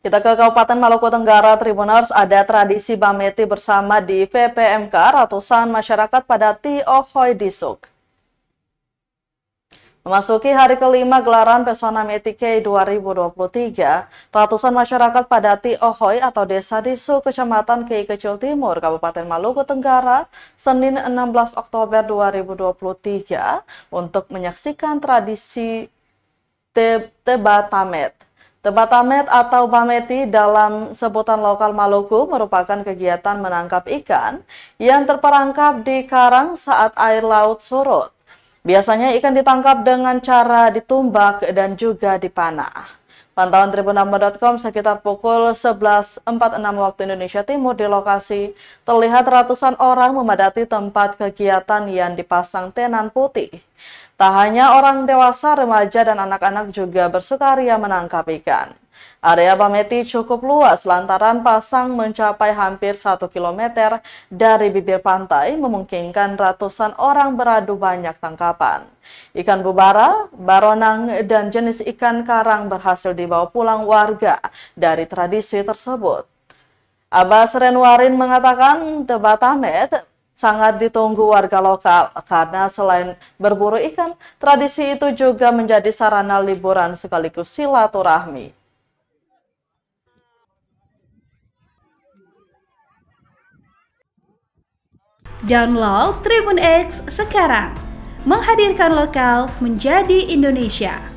Kita ke Kabupaten Maluku Tenggara, Tribuners, ada tradisi Bameti bersama di VPMK, ratusan masyarakat pada Tiohoy Disuk. Memasuki hari kelima gelaran Pesona Metike 2023, ratusan masyarakat pada Tiohoy atau Desa Disuk, Kecamatan Kei Kecil Timur, Kabupaten Maluku Tenggara, Senin 16 Oktober 2023 untuk menyaksikan tradisi Tebatamet. Tebatamet atau Bameti dalam sebutan lokal Maluku merupakan kegiatan menangkap ikan yang terperangkap di karang saat air laut surut. Biasanya ikan ditangkap dengan cara ditumbak dan juga dipanah. Pantauan tribunambo.com sekitar pukul 11.46 waktu Indonesia Timur di lokasi, terlihat ratusan orang memadati tempat kegiatan yang dipasang tenan putih. Tak hanya orang dewasa, remaja, dan anak-anak juga bersukaria menangkap ikan. Area Bameti cukup luas lantaran pasang mencapai hampir 1 km dari bibir pantai, memungkinkan ratusan orang beradu banyak tangkapan. Ikan bubara, baronang, dan jenis ikan karang berhasil dibawa pulang warga dari tradisi tersebut. Abbas Renwarin mengatakan Tebatamet sangat ditunggu warga lokal karena selain berburu ikan, tradisi itu juga menjadi sarana liburan sekaligus silaturahmi. Download Tribun X sekarang, menghadirkan lokal menjadi Indonesia.